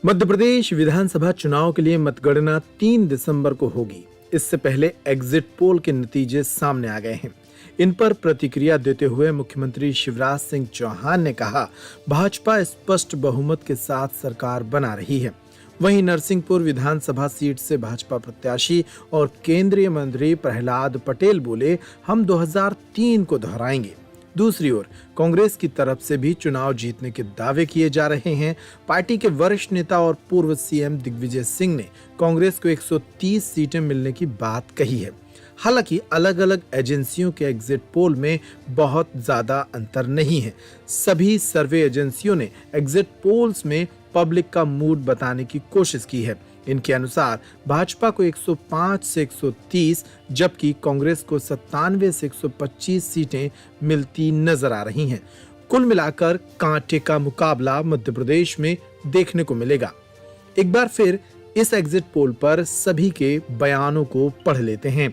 मध्य प्रदेश विधानसभा चुनाव के लिए मतगणना 3 दिसंबर को होगी। इससे पहले एग्जिट पोल के नतीजे सामने आ गए हैं। इन पर प्रतिक्रिया देते हुए मुख्यमंत्री शिवराज सिंह चौहान ने कहा, भाजपा स्पष्ट बहुमत के साथ सरकार बना रही है। वहीं नरसिंहपुर विधानसभा सीट से भाजपा प्रत्याशी और केंद्रीय मंत्री प्रहलाद पटेल बोले, हम 2003 को दोहराएंगे। दूसरी ओर कांग्रेस की तरफ से भी चुनाव जीतने के दावे किए जा रहे हैं। पार्टी के वरिष्ठ नेता और पूर्व सीएम दिग्विजय सिंह ने कांग्रेस को 130 सीटें मिलने की बात कही है। हालांकि अलग अलग एजेंसियों के एग्जिट पोल में बहुत ज्यादा अंतर नहीं है। सभी सर्वे एजेंसियों ने एग्जिट पोल्स में पब्लिक का मूड बताने की कोशिश की है। इनके अनुसार भाजपा को 105 से 130 जबकि कांग्रेस को 97 से 125 सीटें मिलती नजर आ रही हैं। कुल मिलाकर कांटे का मुकाबला मध्य प्रदेश में देखने को मिलेगा। एक बार फिर इस एग्जिट पोल पर सभी के बयानों को पढ़ लेते हैं।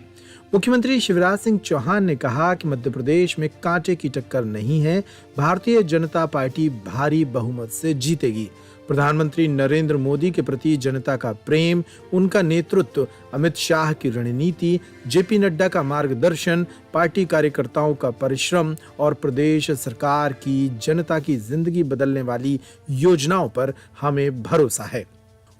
मुख्यमंत्री शिवराज सिंह चौहान ने कहा कि मध्य प्रदेश में कांटे की टक्कर नहीं है। भारतीय जनता पार्टी भारी बहुमत से जीतेगी। प्रधानमंत्री नरेंद्र मोदी के प्रति जनता का प्रेम, उनका नेतृत्व, अमित शाह की रणनीति, जेपी नड्डा का मार्गदर्शन, पार्टी कार्यकर्ताओं का परिश्रम और प्रदेश सरकार की जनता की जिंदगी बदलने वाली योजनाओं पर हमें भरोसा है।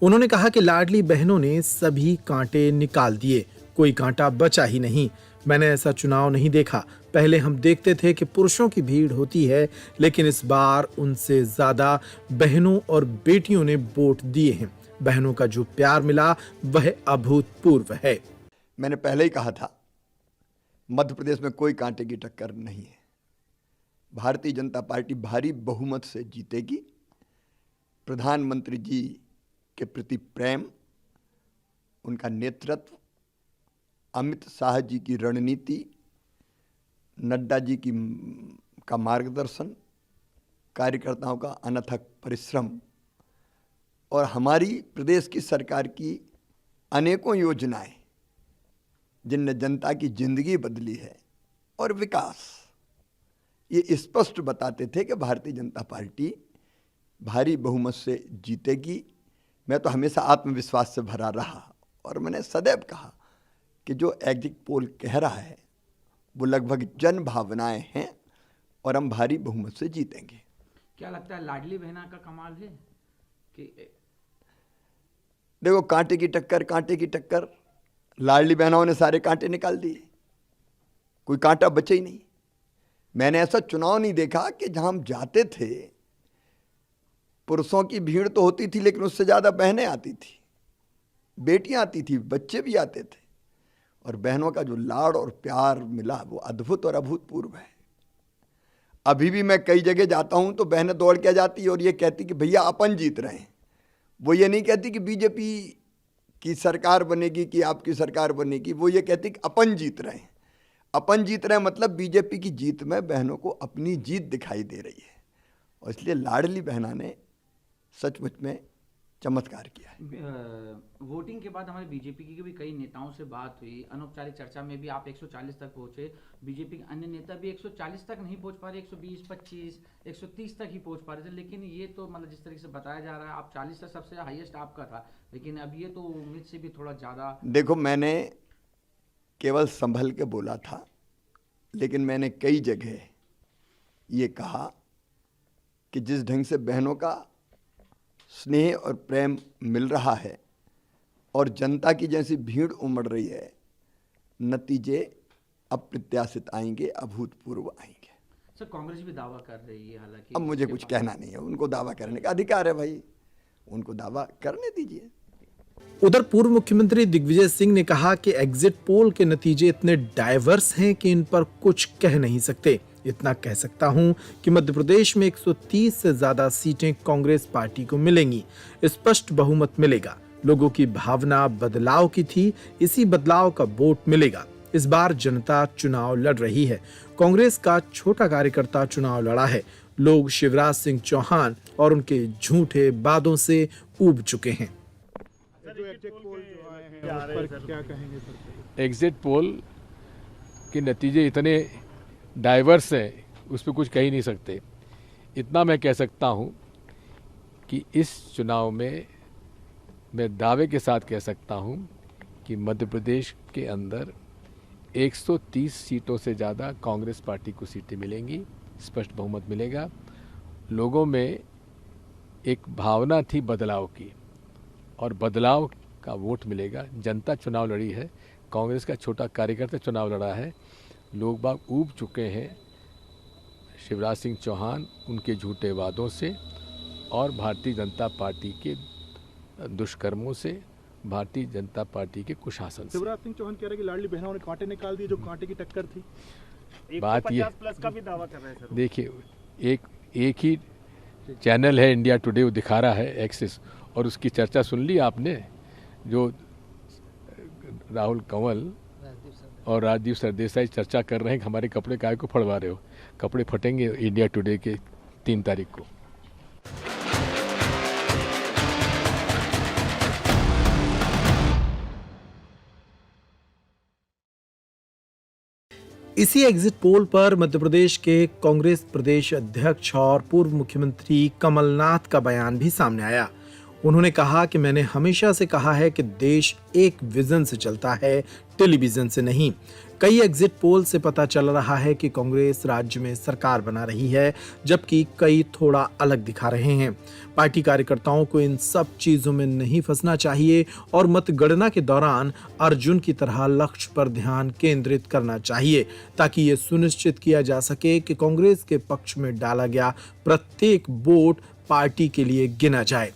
उन्होंने कहा कि लाडली बहनों ने सभी कांटे निकाल दिए, कोई कांटा बचा ही नहीं। मैंने ऐसा चुनाव नहीं देखा। पहले हम देखते थे कि पुरुषों की भीड़ होती है, लेकिन इस बार उनसे ज्यादा बहनों और बेटियों ने वोट दिए हैं। बहनों का जो प्यार मिला वह अभूतपूर्व है। मैंने पहले ही कहा था, मध्य प्रदेश में कोई कांटे की टक्कर नहीं है। भारतीय जनता पार्टी भारी बहुमत से जीतेगी। प्रधानमंत्री जी के प्रति प्रेम, उनका नेतृत्व, अमित शाह जी की रणनीति, नड्डा जी का मार्गदर्शन, कार्यकर्ताओं का अनथक परिश्रम और हमारी प्रदेश की सरकार की अनेकों योजनाएं जिनने जनता की जिंदगी बदली है और विकास, ये स्पष्ट बताते थे कि भारतीय जनता पार्टी भारी बहुमत से जीतेगी। मैं तो हमेशा आत्मविश्वास से भरा रहा और मैंने सदैव कहा कि जो एग्जिट पोल कह रहा है वो लगभग जन भावनाएं हैं और हम भारी बहुमत से जीतेंगे। क्या लगता है लाडली बहना का कमाल है कि देखो, कांटे की टक्कर, लाडली बहनों ने सारे कांटे निकाल दिए, कोई कांटा बचे ही नहीं। मैंने ऐसा चुनाव नहीं देखा कि जहां हम जाते थे पुरुषों की भीड़ तो होती थी, लेकिन उससे ज्यादा बहनें आती थी, बेटियां आती थी, बच्चे भी आते थे और बहनों का जो लाड़ और प्यार मिला वो अद्भुत और अभूतपूर्व है। अभी भी मैं कई जगह जाता हूं तो बहनें दौड़ के जाती और ये कहती कि भैया अपन जीत रहे हैं। वो ये नहीं कहती कि बीजेपी की सरकार बनेगी कि आपकी सरकार बनेगी, वो ये कहती कि अपन जीत रहे हैं। अपन जीत रहे हैं मतलब बीजेपी की जीत में बहनों को अपनी जीत दिखाई दे रही है और इसलिए लाडली बहना ने सचमुच में चमत्कार किया है। वोटिंग के बाद हमारे बीजेपी की भी कई नेताओं से बात हुई। अनौपचारिक चर्चा में भी आप 140 तक पहुंचे। बीजेपी के अन्य नेता भी 140 तक नहीं पहुंच पा रहे, 120, 25, 130 तक ही पहुंच पा रहे थे। लेकिन ये तो मतलब जिस तरीके से बताया जा रहा है, आप 40 तक सबसे हाईएस्ट आपका था, लेकिन अब ये तो उम्मीद से भी थोड़ा ज्यादा। देखो, मैंने केवल संभल के बोला था, लेकिन मैंने कई जगह ये कहा कि जिस ढंग से बहनों का स्नेह और प्रेम मिल रहा है और जनता की जैसी भीड़ उमड़ रही है, नतीजे अप्रत्याशित आएंगे, अभूतपूर्व आएंगे। सर, कांग्रेस भी दावा कर रही है, हालांकि अब मुझे कुछ कहना नहीं है। उनको दावा करने का अधिकार है भाई, उनको दावा करने दीजिए। उधर पूर्व मुख्यमंत्री दिग्विजय सिंह ने कहा कि एग्जिट पोल के नतीजे इतने डाइवर्स हैं कि इन पर कुछ कह नहीं सकते। इतना कह सकता हूं कि मध्य प्रदेश में 130 से ज्यादा सीटें कांग्रेस पार्टी को मिलेंगी। स्पष्ट बहुमत मिलेगा। लोगों की भावना बदलाव की थी, इसी बदलाव का वोट मिलेगा। इस बार जनता चुनाव लड़ रही है। कांग्रेस का छोटा कार्यकर्ता चुनाव लड़ा है। लोग शिवराज सिंह चौहान और उनके झूठे वादों से ऊब चुके हैं। एग्जिट पोल के नतीजे इतने डाइवर्स हैं, उस पर कुछ कह ही नहीं सकते। इतना मैं कह सकता हूं कि इस चुनाव में मैं दावे के साथ कह सकता हूं कि मध्य प्रदेश के अंदर 130 सीटों से ज़्यादा कांग्रेस पार्टी को सीटें मिलेंगी, स्पष्ट बहुमत मिलेगा। लोगों में एक भावना थी बदलाव की और बदलाव का वोट मिलेगा। जनता चुनाव लड़ी है, कांग्रेस का छोटा कार्यकर्ता चुनाव लड़ा है। लोग बाग ऊब चुके हैं शिवराज सिंह चौहान उनके झूठे वादों से और भारतीय जनता पार्टी के दुष्कर्मों से, भारतीय जनता पार्टी के कुशासन से। शिवराज सिंह चौहान कह रहे हैं कि लाडली बहनों ने कांटे निकाल दिए, जो कांटे की टक्कर थी। बात ये 150 प्लस का भी दावा कर रहे हैं सर। देखिए, एक ही चैनल है इंडिया टुडे, वो दिखा रहा है एक्सिस, और उसकी चर्चा सुन ली आपने, जो राहुल कंवल और राजदीप सरदेसाई चर्चा कर रहे हैं कि हमारे कपड़े काहे को फड़वा रहे हो। कपड़े फटेंगे इंडिया टुडे के 3 तारीख को। इसी एग्जिट पोल पर मध्य प्रदेश के कांग्रेस प्रदेश अध्यक्ष और पूर्व मुख्यमंत्री कमलनाथ का बयान भी सामने आया। उन्होंने कहा कि मैंने हमेशा से कहा है कि देश एक विजन से चलता है, टेलीविजन से नहीं। कई एग्जिट पोल से पता चल रहा है कि कांग्रेस राज्य में सरकार बना रही है, जबकि कई थोड़ा अलग दिखा रहे हैं। पार्टी कार्यकर्ताओं को इन सब चीजों में नहीं फंसना चाहिए और मतगणना के दौरान अर्जुन की तरह लक्ष्य पर ध्यान केंद्रित करना चाहिए, ताकि ये सुनिश्चित किया जा सके कि कांग्रेस के पक्ष में डाला गया प्रत्येक वोट पार्टी के लिए गिना जाए।